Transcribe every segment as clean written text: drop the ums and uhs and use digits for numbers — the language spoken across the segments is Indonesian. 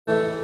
Yesus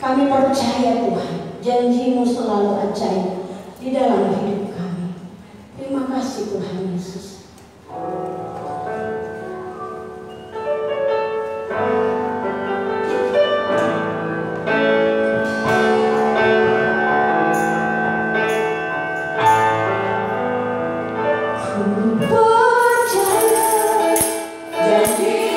Kami percaya Tuhan, janji-Mu selalu ajaib di dalam hidup kami. Terima kasih Tuhan Yesus. Terukir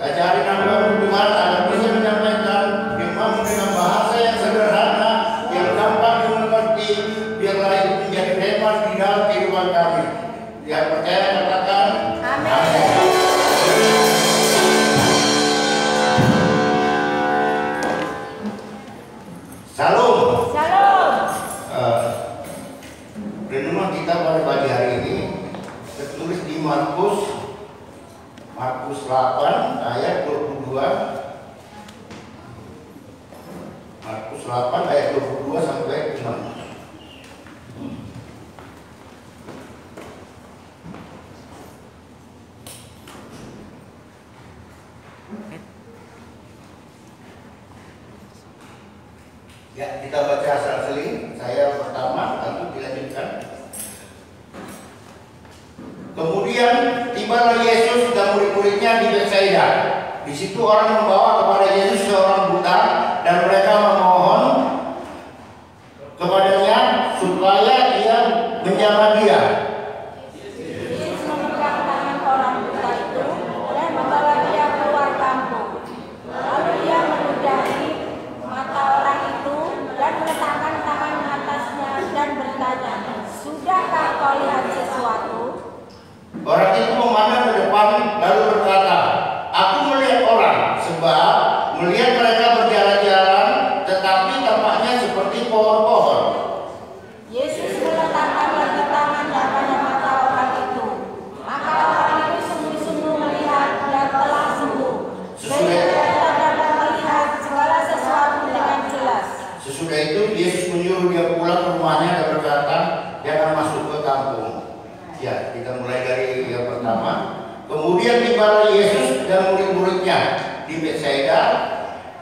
Ajarin hamba untuk agar bisa menyampaikan firman dengan bahasa yang sederhana, yang gampang dimengerti, biarlah itu menjadi hemat di dalam kehidupan kami. Yang percaya katakan amin. Salam. Salam. Renungan kita pada pagi hari ini tertulis di Markus 8 ayat 22. Markus 8 ayat 22 sampai 6. Ya, kita baca asal-asalin. Saya pertama, lalu dilanjutkan. Kemudian tibalah Yesus dan murid-muridnya di Betsaida. Di situ orang membawa kepada Yesus seorang buta dan mereka memohon kepadanya supaya ia menjamah dia. Yesus memegang tangan orang buta itu dan membawa dia keluar kampung. Lalu ia meludahi mata orang itu dan meletakkan tangan atasnya dan bertanya, "Sudahkah kau lihat sesuatu?" Orang itu memandang ke depan lalu berkata, "Aku melihat orang, sebab melihat mereka berjalan-jalan, tetapi tampaknya seperti pohon-pohon." Yesus meletakkan lagi tangannya pada mata orang itu. Maka orang itu sungguh-sungguh melihat dan telah sembuh. Sehingga ia dapat melihat segala sesuatu dengan jelas. Sesudah itu Yesus menyuruh dia pulang ke rumahnya dan berkata, "Jangan masuk ke kampung." Ya, kita mulai dari yang pertama. Kemudian tibalah Yesus dan murid-muridnya di Betsaida.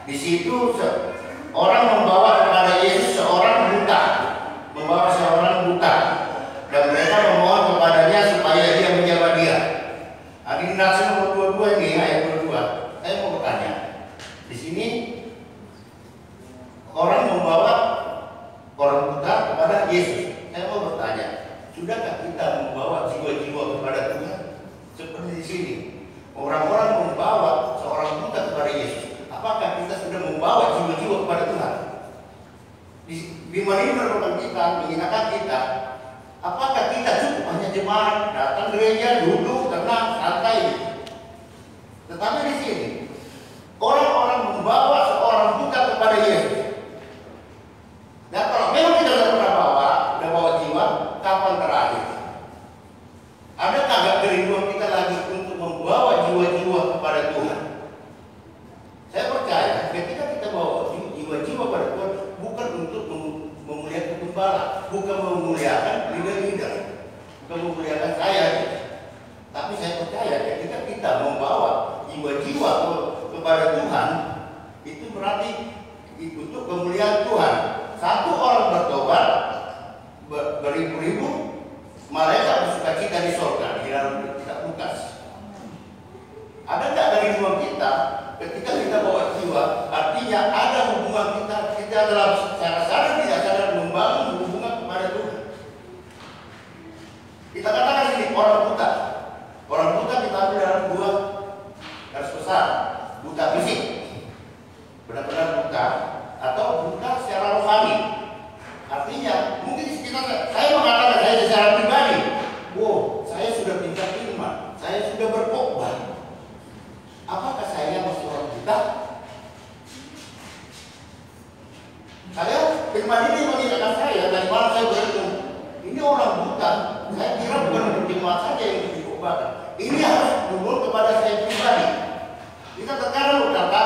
Di situ orang membawa kepada Yesus seorang buta, dan mereka memohon kepadanya supaya dia menjamah dia. Di nasi nomor 22 ini ayat 22. Saya mau bertanya. Di sini orang membawa orang buta kepada Yesus. Saya mau bertanya, sudahkah kita membawa jiwa-jiwa kepada Tuhan? Seperti di sini, orang-orang membawa seorang buta kepada Yesus. Apakah kita sudah membawa jiwa-jiwa kepada Tuhan? Di mana ini merupakan kita, menghinakan kita. Apakah kita cukup hanya jemaat, datang gereja, duduk, tenang, santai? Tetapi di sini, orang-orang membawa seorang buta kepada Yesus. Dan kalau memang kita sudah pernah bawa jiwa, kapan terakhir? Adakah agak kerinduan kita lagi untuk membawa jiwa-jiwa kepada Tuhan? Saya percaya ketika kita bawa jiwa-jiwa kepada Tuhan, bukan untuk memuliakan gembala, bukan memuliakan leader-leader, bukan memuliakan saya, tapi saya percaya ketika kita membawa jiwa-jiwa kepada Tuhan, itu berarti untuk kemuliaan Tuhan. Satu orang bertobat, beribu-ribu malaikat bersukacita di sorga, di dalam kitab Lukas. Ada nggak dari dua kita ketika kita bawa jiwa? Artinya ada hubungan kita dalam secara sadar tidak sadar membangun hubungan kepada Tuhan. Kita katakan ini orang buta. Orang buta kita ambil dalam dua garis besar. Buta fisik, benar-benar buta, atau buta secara rohani. Artinya mungkin saya mengatakan saya secara pribadi, wow, saya sudah pintar firman, saya sudah berkhotbah. Apakah saya masih orang buta? Saya firman ini mengingatkan saya dari mana saya berhitung. Ini orang buta, saya kira bukan untuk jemaat saja yang dikhotbahkan. Ini harus turun kepada saya pribadi. Kita terkadang berkata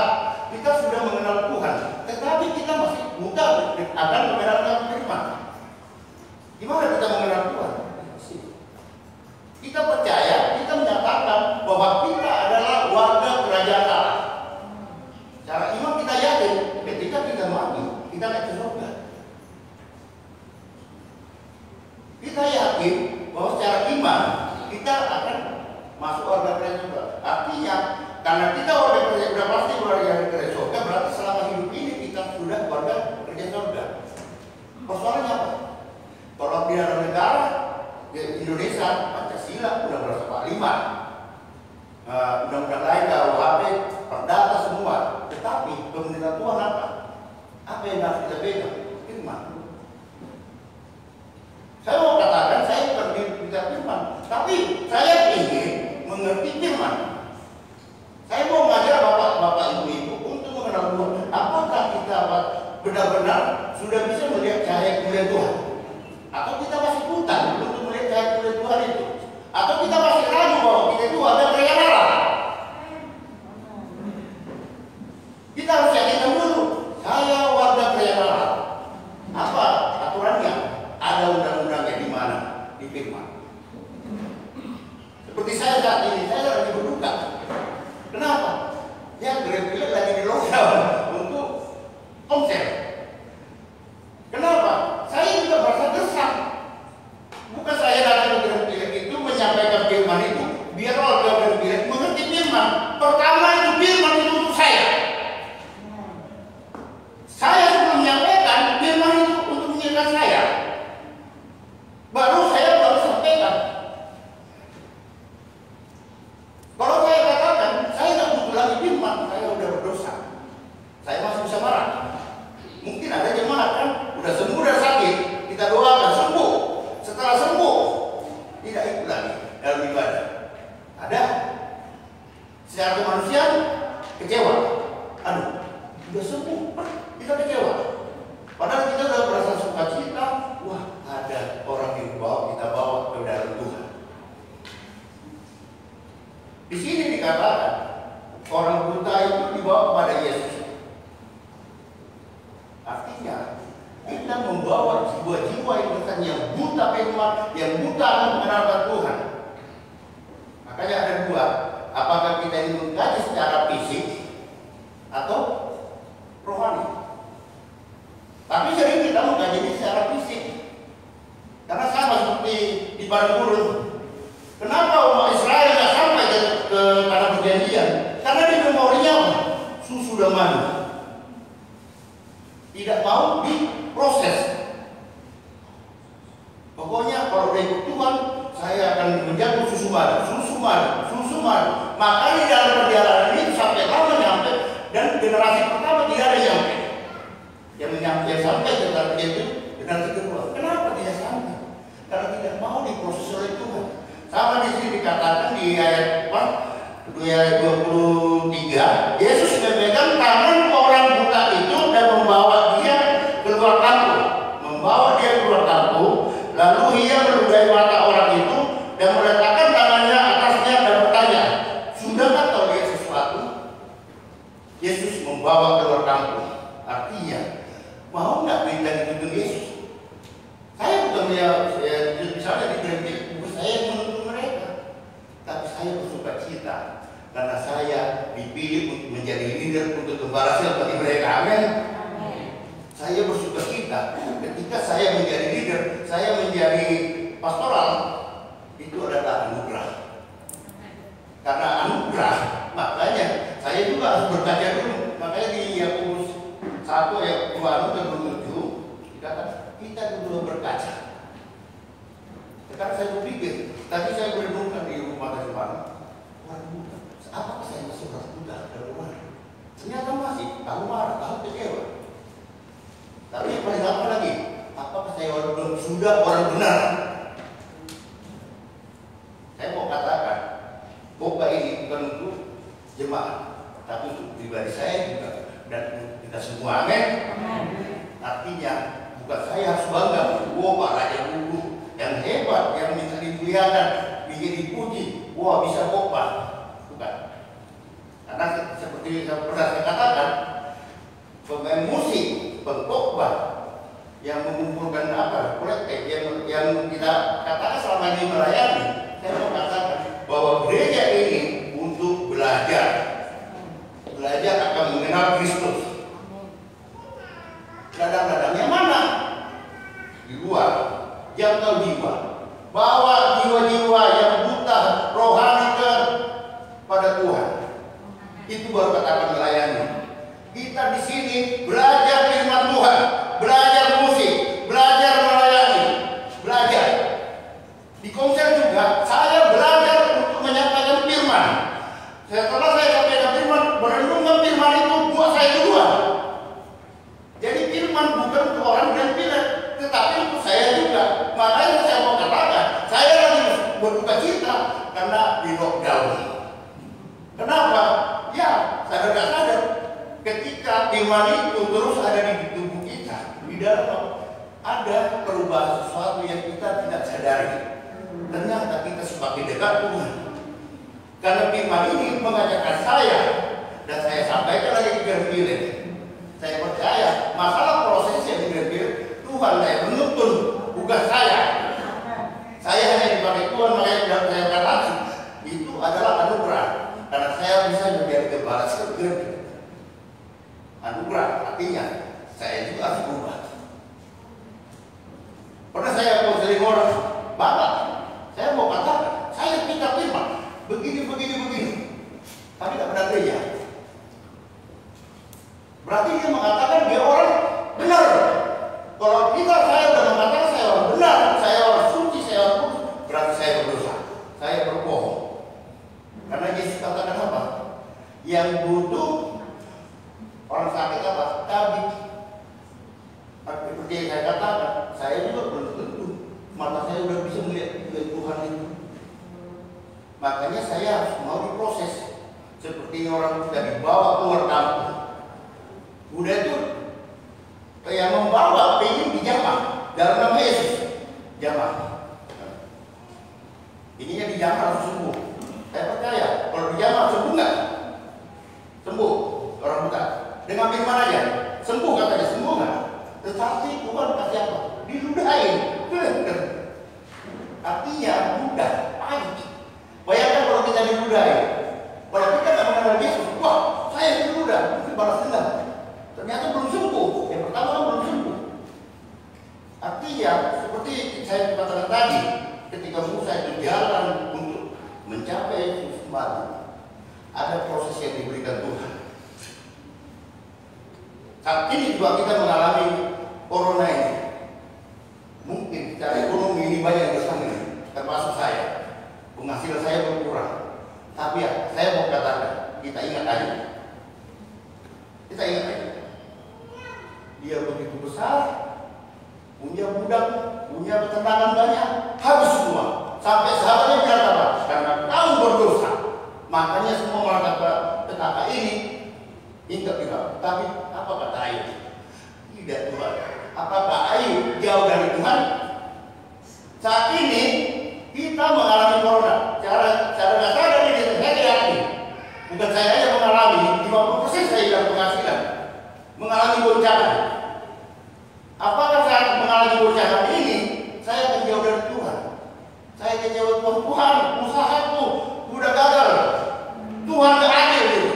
kita sudah mengenal Tuhan, tetapi kita masih buta akan mengenalkan firman. Gimana kita mengenal Tuhan? Kita percaya, kita menyatakan bahwa kita adalah warga kerajaan Allah. Secara iman kita yakin ketika kita mati, kita akan ke surga. Kita yakin bahwa secara iman kita akan masuk warga kerajaan surga. Artinya karena kita warga kerajaan surga, pasti warga kerajaan surga, berarti selama hidup ini kita sudah warga kerajaan surga. Persoalannya apa? Kalau di dalam negara Indonesia, Pancasila, Undang-Undang 45, undang-undang lain, KUHP, Ya Grand Pilet lagi di lockdown untuk konser. Kenapa? Saya juga merasa desak. Bukan saya datang ke Grand Pilet itu menyampaikan firman itu biar orang Grand Pilet mengerti firman. Pertama itu firman itu untuk saya. Saya sebelum menyampaikan firman itu untuk mengingatkan saya. Baru saya baru sampaikan. Kalau saya katakan saya tidak butuh lagi firman, saya udah berdosa. Saya masih bisa marah. Mungkin ada jemaat kan udah sembuh dari sakit, kita doakan sembuh. Setelah sembuh tidak ikut lagi dalam ibadah. Ada secara kemanusiaan kecewa. Aduh, udah sembuh, kita kecewa. Padahal kita sudah merasa sukacita. Wah, ada orang yang kita bawa ke dalam Tuhan. Di sini dikatakan orang buta itu dibawa kepada Yesus. Artinya kita membawa jiwa-jiwa yang buta firman, yang buta akan mengenalkan Tuhan. Makanya ada dua, apakah kita ini mengkaji secara fisik atau rohani. Tapi sering kita mengkaji ini secara fisik. Karena sama seperti di padang gurun. Kenapa umat Israel tidak sampai ke tanah perjanjian? Karena di memorinya susu dan madu. Tidak mau diproses. Pokoknya kalau udah ikut Tuhan, saya akan menjaga susu madu, susu madu, susu madu. Maka di dalam perjalanan ini sampai lama nyampe, dan generasi pertama tidak ada nyampe. Yang sampai ke tanah itu generasi kedua. Kenapa tidak sampai? Karena tidak mau diproses oleh Tuhan. Sama di sini dikatakan di ayat 23, Yesus memegang tangan orang buta itu dan membawa dia keluar kampung. Membawa dia keluar kampung, lalu ia meludahi mata orang itu dan meletakkan tangannya atasnya dan bertanya, sudahkah kau lihat sesuatu? Yesus membawa keluar kampung. Artinya, mau nggak kita dituntun Yesus? Saya bukan misalnya di gereja, bukan saya yang menuntun mereka, tapi saya bersuka cita karena saya dipilih untuk menjadi leader untuk gembala sel bagi mereka. Amin. Saya bersuka cita ketika saya menjadi leader, saya menjadi pastoral, itu adalah anugerah. Karena anugerah, makanya saya juga harus berkaca dulu. Makanya di Yakobus 1 ayat 2-7 dikatakan kita dulu berkaca. Sekarang saya berpikir, tadi saya merenungkan di rumah tadi malam, orang muda, apakah saya masih orang muda dan rumah? Ternyata masih, tahu marah, tahu kecewa. Tapi yang paling apa lagi? Apakah saya sudah orang benar? Saya mau katakan, khotbah ini bukan untuk jemaat, tapi untuk pribadi saya juga dan kita semua. Amin. Artinya bukan saya harus bangga, Pak Raja Dulu yang hebat, yang bisa dimuliakan, ingin dipuji, wah bisa khotbah. Bukan. Karena seperti yang pernah saya katakan, pemain musik, pengkhotbah yang mengumpulkan kolektif yang kita katakan selama ini melayani. Saya mau katakan bahwa gereja ini untuk belajar akan mengenal Kristus. Ladang-ladangnya mana? Di luar, jangkau jiwa. Bawa jiwa-jiwa yang buta rohani kepada Tuhan. Itu baru katakan melayani. Kita di sini belajar firman Tuhan, belajar musik, belajar melayani, belajar. Di konser juga saya belajar untuk menyampaikan firman. Setelah saya sampaikan firman, merenungkan firman itu buat saya duluan. Jadi firman bukan untuk orang Grand Pilet, tetapi untuk saya juga. Makanya saya mau katakan, saya lagi berduka cita karena di lockdown. Kenapa? Ya, sadar gak sadar. Ketika firman itu terus ada di tubuh kita, di dalam ada perubahan sesuatu yang kita tidak sadari. Ternyata kita semakin dekat Tuhan. Karena firman ini mengajarkan saya, dan saya sampaikan lagi di Grand Pilet. Saya percaya masalah prosesnya di Grand Pilet, Tuhan yang menuntun, bukan saya. Saya hanya dipakai Tuhan, makanya saya katakan itu adalah anugerah. Karena saya bisa menjadi balas ke anugerah. Artinya saya juga harus berubah. Pernah saya konseling orang, Bapak, saya mau katakan, saya minta firman begini. Tapi tidak pernah gereja. Berarti dia mengatakan dia orang benar. Kalau saya sudah mengatakan saya orang benar, saya orang suci, saya orang kudus, berarti saya berdosa, saya berbohong. Karena Yesus katakan apa? Yang butuh orang sakit apa? Tabib. Seperti yang saya katakan, saya juga belum tentu mata saya sudah bisa melihat Tuhan itu. Makanya saya harus mau diproses. Seperti orang sudah dibawa keluar kampung. Udah itu yang membawa ingin dijamah dalam nama Yesus. Jamah. Ininya dijamah harus sembuh. Saya percaya kalau dijamah sembuh nggak? Sembuh orang buta. Dengan firman aja sembuh katanya, sembuh nggak? Tetapi Tuhan kasih apa? Diludahin. Artinya mudah, pahit. Bayangkan kalau kita diludahin. Kalau kita nggak mengenal Yesus, wah saya diludah, mungkin balas dendam. Ternyata belum sembuh. Yang pertama kan belum sembuh. Artinya seperti saya katakan tadi, ketika Musa itu jalan untuk mencapai Yesus kembali, ada proses yang diberikan Tuhan. Saat ini juga kita mengalami corona ini. Mungkin secara ekonomi ini banyak yang bersanggah, termasuk saya. Penghasilan saya berkurang. Tapi ya, saya mau katakan, kita ingat aja. Kita ingat aja. Dia begitu besar, punya budak, punya ketenangan banyak, habis semua. Sampai sahabatnya bilang apa? Karena kamu berdosa, makanya semua mengatakan petaka ini ingat kita. Tapi apa kata Ayub? Tidak Tuhan. Apakah Ayub jauh dari Tuhan? Saat ini kita mengalami corona. Cara nggak sadar ini saya yakin. Bukan saya aja mengalami, 50% saya hilang penghasilan, mengalami goncangan. Apakah saat mengalami goncangan ini saya akan jauh dari Tuhan? Saya kecewa Tuhan, usahaku udah gagal. Tuhan gak adil gitu.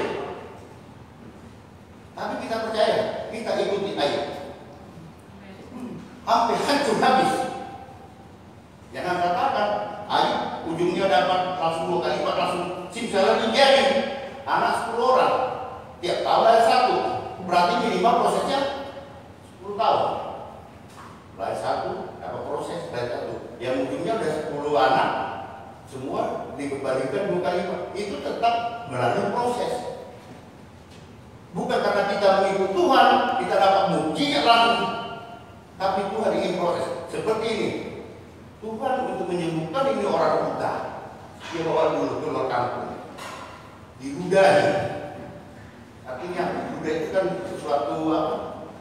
Tapi kita percaya, kita ikuti Ayub. Hampir hancur habis. Jangan katakan Ayub ujungnya dapat langsung 2 kali lipat, langsung simsalabim jadi anak 10 orang. Tiap tahun ada 1. Berarti minimal prosesnya 10 tahun. Lahir 1, dapat proses dari 1. Yang ujungnya udah 10 anak, semua dikembalikan 2 kali lipat. Itu tetap melalui proses. Bukan karena kita mengikut Tuhan, kita dapat mujizat langsung. Tapi Tuhan ingin proses. Seperti ini. Tuhan untuk menyembuhkan ini orang buta. Dia bawa dulu keluar kampung. Diludahi. Artinya ludah itu kan sesuatu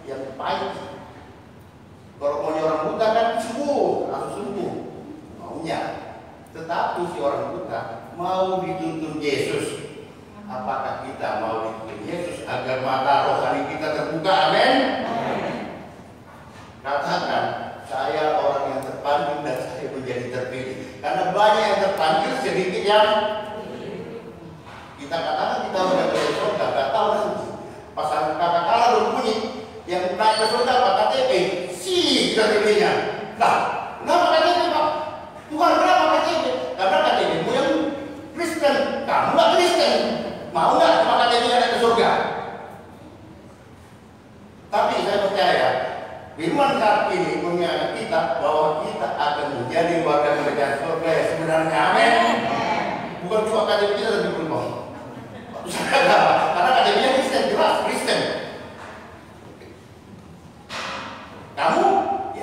yang pahit. Kalau maunya orang buta kan sembuh, langsung sembuh. Maunya. Tetapi si orang buta mau dituntun Yesus. Apakah kita mau dituntun Yesus agar mata rohani kita terbuka? Amin. Katakan, saya orang yang terpanggil dan saya menjadi terpilih. Karena banyak yang terpanggil, sedikit yang kita katakan kita udah ke surga, gak tahu nanti. Pas kakak kalah berbunyi, yang naik ke surga apa KTP? Si KTP-nya. Nah, kenapa KTP Pak? Tuhan kenapa KTP? Karena KTP-mu yang Kristen, kamu gak Kristen. Mau gak cuma KTP-nya naik ke surga? Tapi saya percaya firman saat ini mengingatkan kita bahwa kita akan menjadi warga kerajaan surga yang sebenarnya. Amin. Bukan cuma KTP kita lebih berubah. Karena KTP-nya Kristen, jelas Kristen. Kamu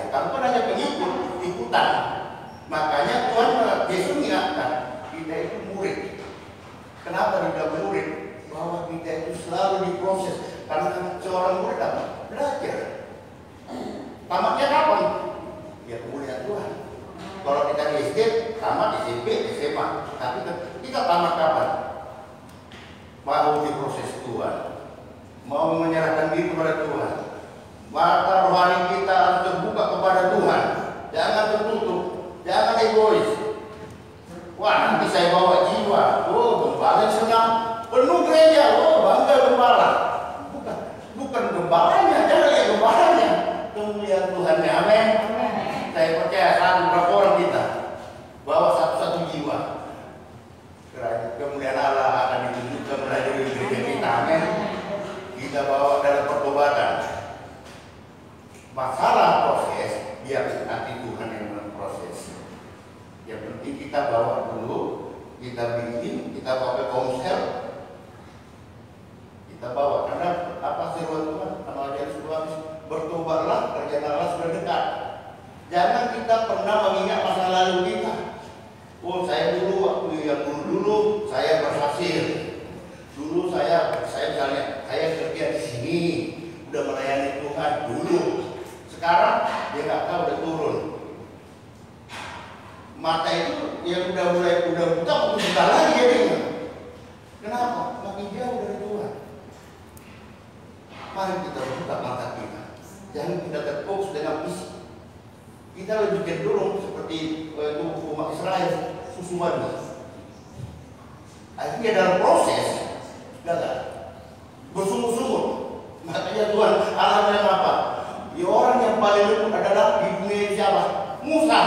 kan hanya pengikut, ikutan. Makanya Tuhan Yesus mengingatkan kita itu murid. Kenapa dibilang murid? Bahwa kita itu selalu diproses. Karena seorang murid apa? Belajar. Tamatnya kapan? Ya kemuliaan Tuhan. Kalau kita di SD, tamat SMP, SMA. Tapi kita tamat kapan? Mau diproses Tuhan, mau menyerahkan diri kepada Tuhan. Mata rohani kita harus terbuka kepada Tuhan. Jangan tertutup, jangan egois. Wah nanti saya bawa jiwa, gembala senang, penuh gereja, kita bawa. Karena apa seruan Tuhan? Sama ajaran sebelum bertobatlah, kerjaan Allah sudah dekat. Jangan kita pernah mengingat masa lalu kita. Oh, saya dulu waktu yang dulu saya berhasil. Dulu saya misalnya saya kerja di sini, udah melayani Tuhan dulu. Sekarang dia nggak tahu, udah turun. Mata itu yang udah buta buta lagi jadinya. Kenapa? Makin jauh dari Tuhan. Mari kita buka mata kita. Jangan kita terfokus dengan fisik. Kita lebih cenderung seperti itu umat Israel, susu manis. Akhirnya dalam proses gagal, bersungguh-sungguh. Makanya Tuhan alamnya apa? Ya, orang yang paling lembut adalah di dunia siapa? Musa.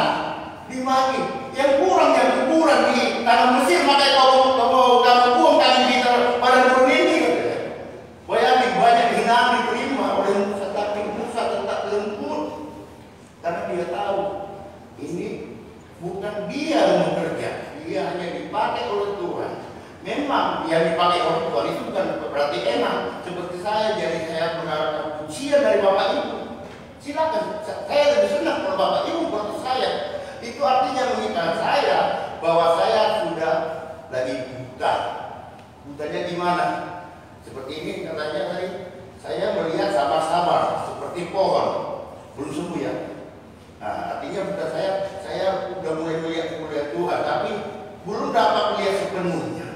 Dimaki. Yang kurang di tanah Mesir, makanya kamu buang kami di pada gurun ini. Bayangin banyak hinaan diterima oleh Musa, tapi Musa tetap lembut karena dia tahu ini bukan dia yang bekerja, dia hanya dipakai oleh Tuhan. Memang yang dipakai oleh Tuhan itu bukan berarti enak. Seperti saya, jadi saya mengharapkan pujian dari Bapak Ibu. Silakan, saya lebih senang kalau Bapak Ibu seperti saya. Itu artinya mengingat saya bahwa saya sudah lagi buta. Butanya gimana? Seperti ini katanya tadi, saya melihat sabar-sabar seperti pohon, belum sembuh ya. Nah, artinya buta saya sudah mulai melihat Tuhan, tapi belum dapat melihat sepenuhnya.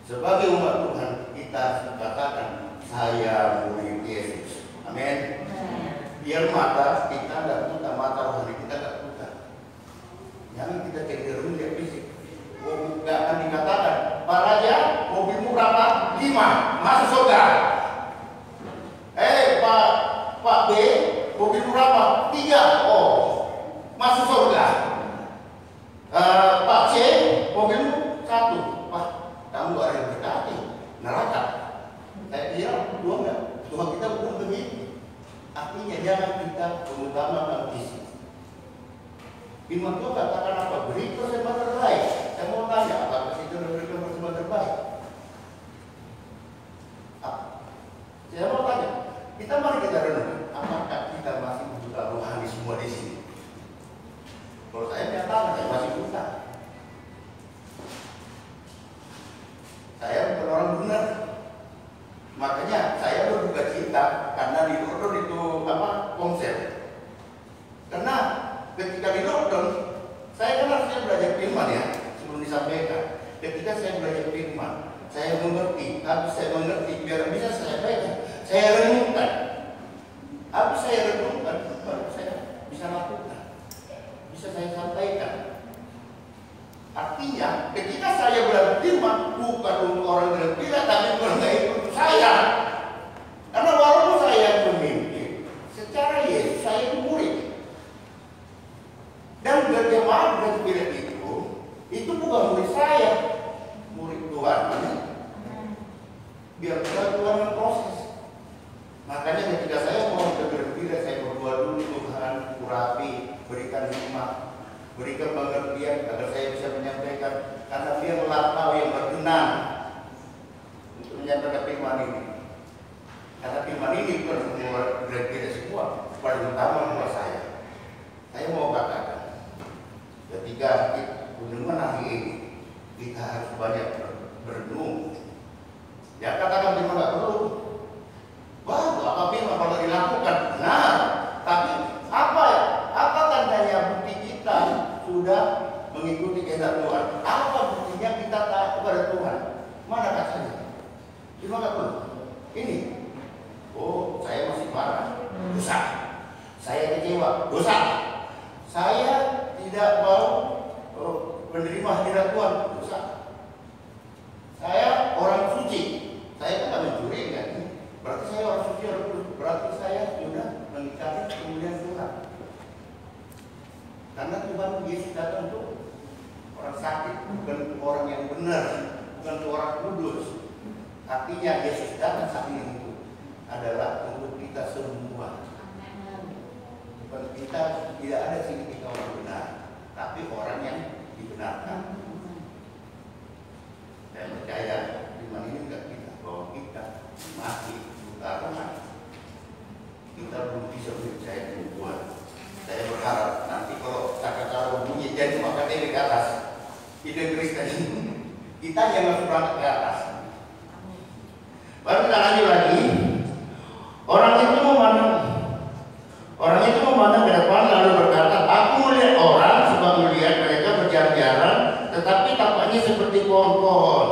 Sebagai umat Tuhan, kita katakan saya murid Yesus. Amin. Biar mata kita tidak buta, mata rohani kita tidak buta. Jangan kita cenderung lihat fisik. Nggak akan dikatakan, Pak Raja, mobilmu berapa? 5, masuk surga. Pak B, mobilmu berapa? 3, oh, masuk surga. Pak C, mobilmu 1, Pak, kamu gak ada yang berkati, neraka. Saya kira Tuhan enggak, Tuhan kita bukan begitu. Artinya jangan kita mengutamakan fisik. Firman Tuhan katakan apa? Beri persembahan terbaik. Saya mau tanya, apakah kita memberikan persembahan terbaik? Saya mau tanya, mari kita renung, apakah kita masih buta rohani semua di sini? Kalau saya menyatakan saya masih buta. Saya bukan orang benar. Makanya saya berduka cita karena di lockdown itu konser. Karena ketika di lockdown, saya kan harusnya belajar firman ya, sebelum disampaikan. Ketika saya belajar firman, saya mengerti, habis saya mengerti, biar bisa saya baca, saya renungkan. Habis saya renungkan, baru saya bisa lakukan, bisa saya sampaikan. Artinya, ketika saya belajar firman, bukan untuk orang yang tidak, tapi untuk saya. Karena walaupun saya pemimpin, secara Yesus saya itu murid. Dan berjemaat berpilih itu bukan murid saya, murid Tuhan. Biar Tuhan memproses. Makanya ketika saya mau berpilih, saya berdoa dulu, Tuhan urapi, berikan hikmah, berikan pengertian agar saya bisa menyampaikan, karena dia melampau yang berkenan untuk menyampaikan firman ini. Karena firman ini bukan semua berbeda semua, paling utama buat saya. Saya mau katakan, ketika renungan hari ini kita harus banyak berenung. Ya katakan firman nggak perlu. Baru apa firman kalau dilakukan benar, tapi apa tandanya bukti kita sudah mengikuti kehendak Tuhan? Apa buktinya kita taat kepada Tuhan? Mana katanya? Cuma nggak perlu. Ini, oh saya masih marah, dosa. Saya kecewa, dosa. Saya tidak mau menerima hadirat Tuhan, dosa. Saya orang suci, saya kan mencuri kan? Berarti saya orang suci, berarti saya sudah mengingkari kemuliaan Tuhan. Karena Tuhan Yesus datang untuk orang sakit, bukan orang yang benar, bukan orang kudus. Artinya Yesus datang saat itu adalah untuk kita semua. Bukan kita, tidak ada sini kita orang benar, tapi orang yang dibenarkan. Kita yang harus berangkat ke atas. Baru kita lanjut lagi. Orang itu memandang ke depan lalu berkata, aku melihat orang sebab melihat mereka berjalan-jalan, tetapi tampaknya seperti pohon-pohon.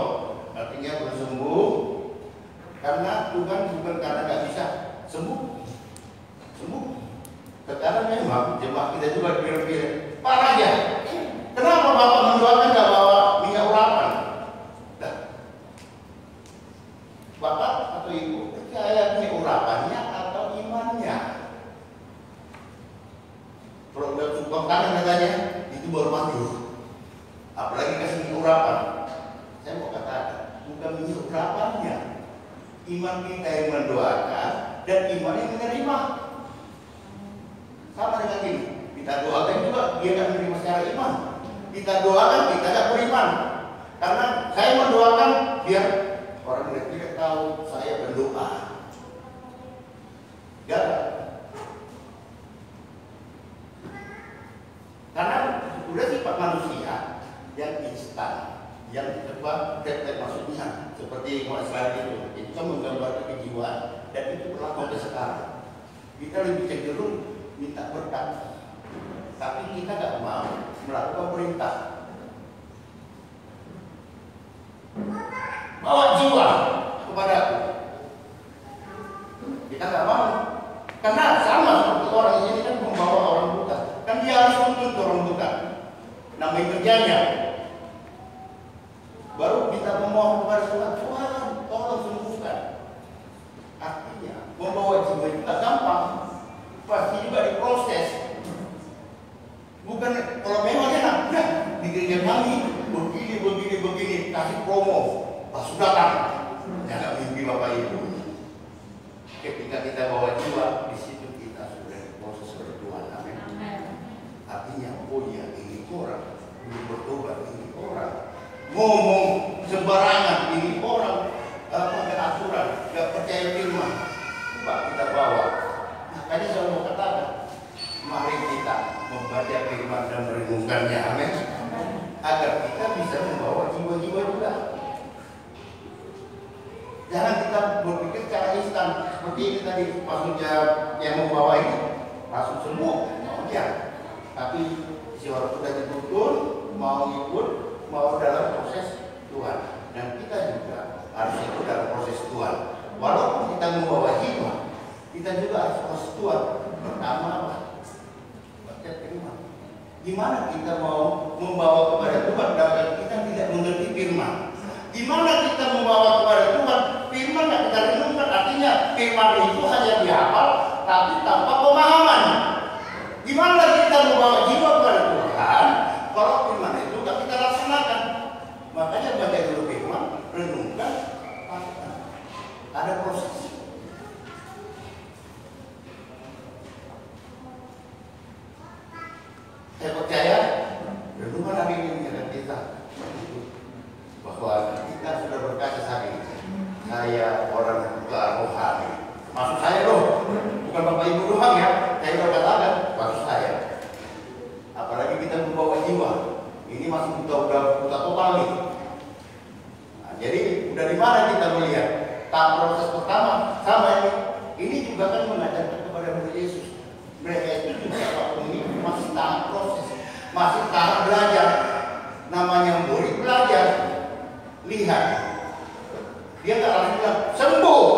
Artinya bersembuh karena Tuhan bukan karena nggak bisa sembuh. Sekarang memang jemaah kita juga pikir-pikir, Pak Raja, kenapa Bapak mendoakan nggak bawa minyak urapan? Nah, Bapak atau Ibu percaya minyak urapannya atau imannya? Kalau udah sumpah tangan katanya, itu baru manjur. Apalagi kasih minyak urapan. Saya mau katakan, bukan minyak urapannya. Iman kita yang mendoakan dan iman yang menerima. Sama dengan ini, kita doakan juga dia akan menerima secara iman. Kita doakan, kita tidak beriman. Karena saya mendoakan biar orang tidak tahu saya berdoa. Gagal. Karena sudah sifat manusia yang instan, yang cepat, maksudnya seperti kalau selain itu kan menggambarkan kejiwaan dan itu berlaku sampai sekarang. Kita lebih cenderung minta berkat, tapi kita nggak mau melakukan perintah. Bawa jiwa kepada aku, kita nggak mau, karena sama seperti orang ini kan membawa orang buta, kan dia harus tuntut orang buta, namanya kerjanya. Baru kita memohon kepada Tuhan, Tuhan tolong sembuhkan. Artinya membawa jiwa itu tak gampang. Pasti juga diproses. Bukan kalau memang enak, nah di gereja kami begini kasih promo, pas sudah kan, jangan mimpi Bapak Ibu. Ketika kita bawa jiwa, di situ kita sudah diproses oleh Tuhan. Amin. Artinya, oh ya ini orang belum bertobat, ini orang ngomong sembarangan, ini orang pakai aturan, nggak percaya firman. Coba kita bawa. Makanya saya mau katakan, mari kita membaca firman dan merenungkannya, amin, agar kita bisa membawa jiwa-jiwa juga. Jangan kita berpikir secara instan seperti ini tadi, maksudnya yang membawa ini langsung sembuh, ya. Tapi si orang sudah dituntun, mau ikut, mau dalam proses Tuhan, dan kita juga harus ikut dalam proses Tuhan. Walaupun kita membawa jiwa, kita juga harus proses Tuhan. Pertama apa? Baca firman. Gimana kita mau membawa kepada Tuhan dan kita tidak mengerti firman? Gimana kita membawa kepada Tuhan? Firman yang kita renungkan, artinya firman itu hanya dihafal, tapi tanpa pemahaman. Gimana kita membawa jiwa kepada Tuhan kalau firman itu tidak kita laksanakan? Makanya baca dulu firman, renungkan, ada proses. Saya percaya renungan hari ini mengingatkan kita bahwa kita sudah berkaca hari ini. Saya orang buta rohani. Maksud saya loh, bukan Bapak Ibu doang ya. Saya sudah katakan, maksud saya. Apalagi kita membawa jiwa. Ini masih buta total nih. Nah, jadi dari mana kita melihat? Tahap proses pertama sama ini. Ini juga kan mengajarkan kepada murid Yesus. Mereka itu juga waktu ini masih tahap proses, masih tahap belajar. Namanya murid belajar. Lihat, dia nggak langsung bilang sembuh.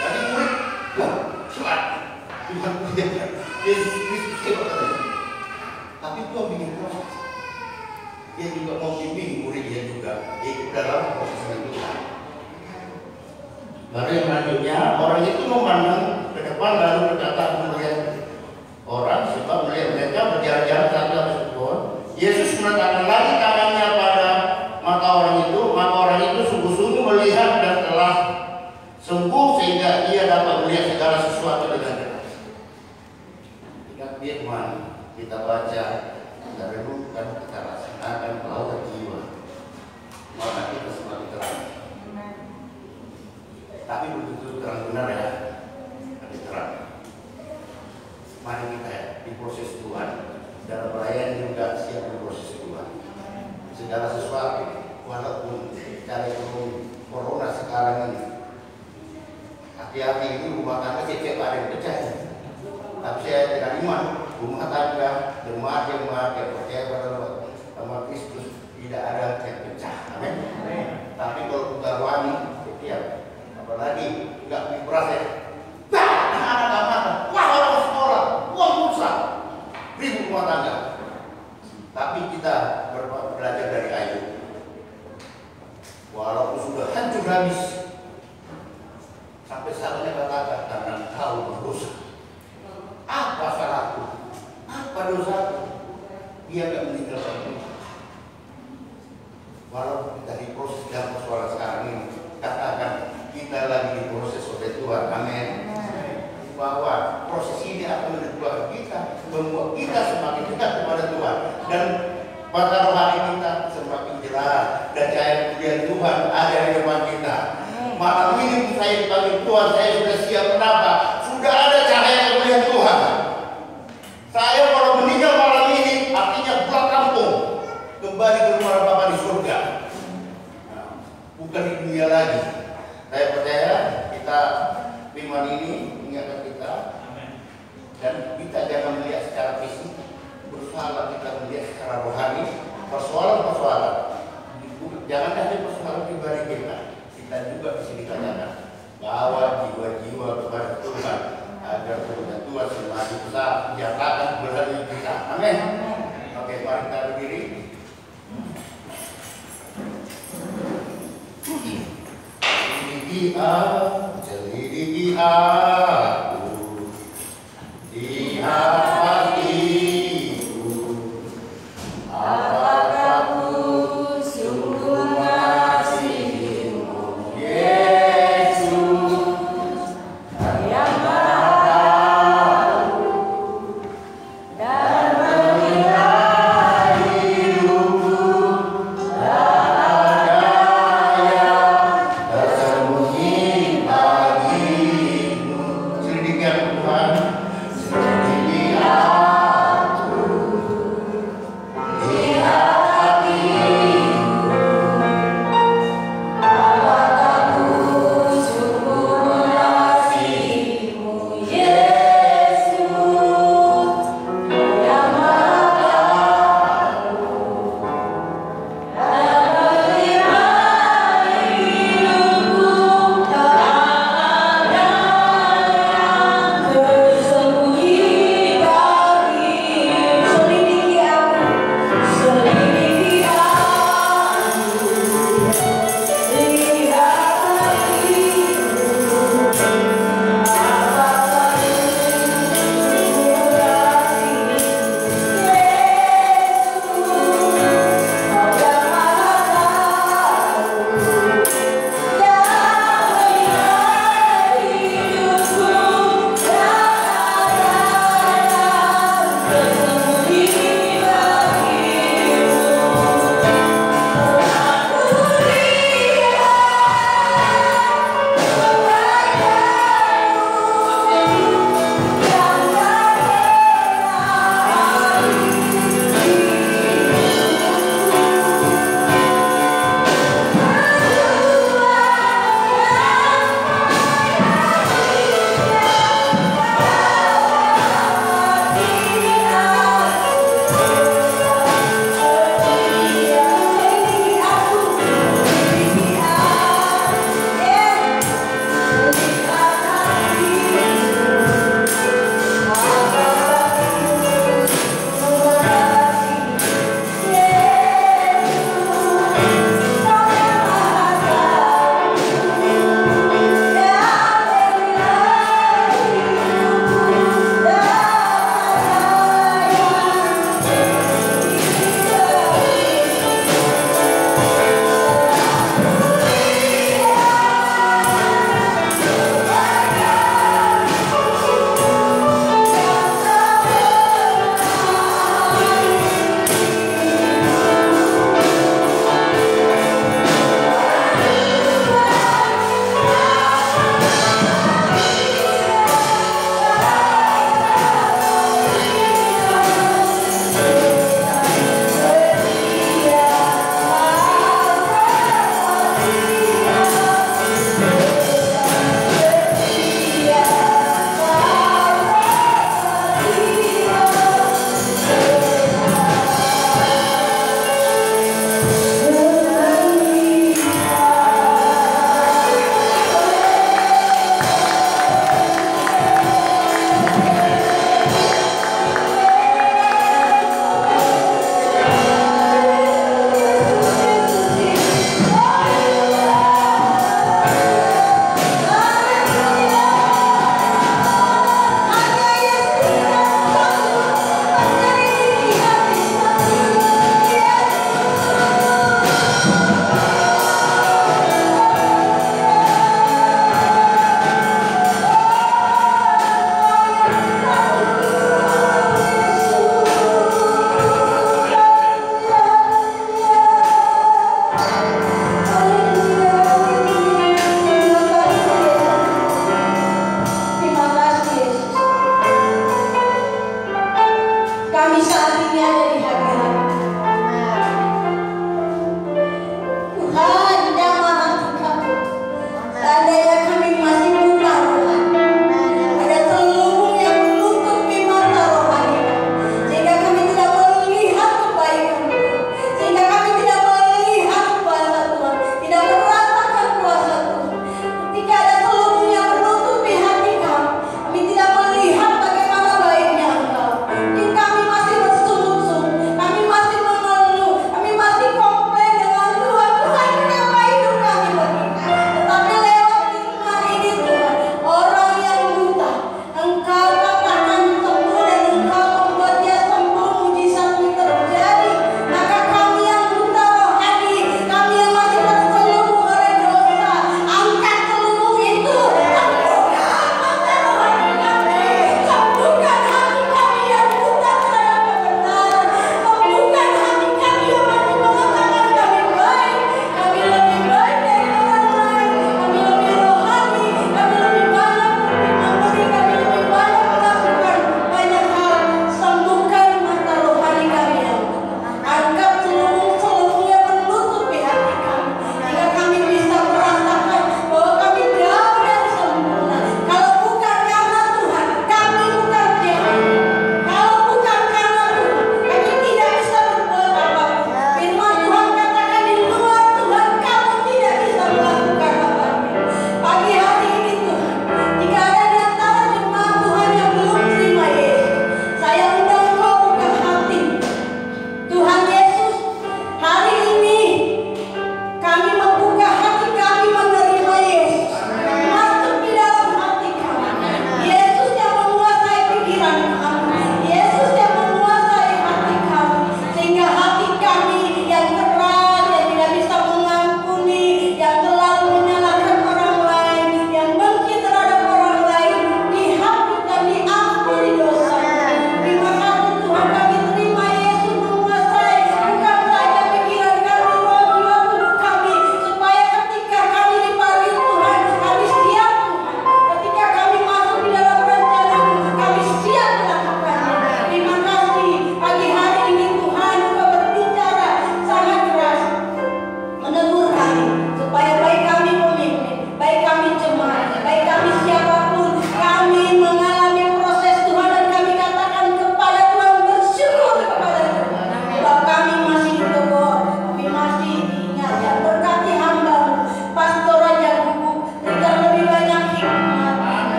Jadi murid, Tuhan, Yesus Kristus hebat. Tapi Tuhan bikin proses. Dia juga mau bimbing muridnya juga. Ikut dalam proses itu. Lalu yang selanjutnya, orang itu memandang ke depan lalu berkata, melihat orang sebab melihat mereka berjalan-jalan satu atas pohon. Yesus menetapkan lagi tangannya pada mata orang itu, maka orang itu sungguh-sungguh melihat dan telah sembuh sehingga ia dapat melihat segala sesuatu dengan jelas. Ingat firman kita baca, kita renungkan, kita rasakan bahwa jiwa, maka kita semakin terang. Tapi betul-betul terang benar ya, tapi terang. Mari kita diproses Tuhan. tapi walaupun cara ekonomi corona sekarang ini, hati-hati, ini rumah tangga setiap ada yang pecah. Tapi saya tidak iman rumah tangga jemaat-jemaat yang percaya pada sama Kristus tidak ada yang pecah. Amin. Tapi kalau kita wani, setiap apalagi nggak berasa, anak-anak makan, wah orang sekolah, uang pulsa, ribu rumah tangga. Tapi kita belajar dari Ayub. Walaupun sudah hancur habis, sampai saatnya katakan karena kau berdosa. Apa salahku? Apa dosaku? Dia tidak meninggalkan Tuhan. Walaupun kita diproses dalam persoalan sekarang ini, katakan kita lagi diproses oleh Tuhan. Amin. Bahwa proses ini akan menentukan kita, membuat kita semakin dekat kepada Tuhan, dan pada rohani kita semakin jelas dan cahaya kemuliaan Tuhan ada di depan kita. Malam ini saya dipanggil Tuhan, saya sudah siap. Kenapa? Sudah ada cahaya kemuliaan Tuhan. Saya kalau meninggal malam ini artinya pulang kampung, kembali ke rumah Bapa di surga. Nah, bukan di dunia lagi. Saya percaya kita firman ini mengingatkan kita, dan kita jangan melihat secara fisik, berusaha kita melihat secara rohani persoalan-persoalan. Jangan ada persoalan pribadi kita juga bisa dikatakan bawa jiwa-jiwa kepada Tuhan agar Tuhan semakin besar menyatakan kebenaran kita. Amin. Oke, mari kita berdiri. Selidiki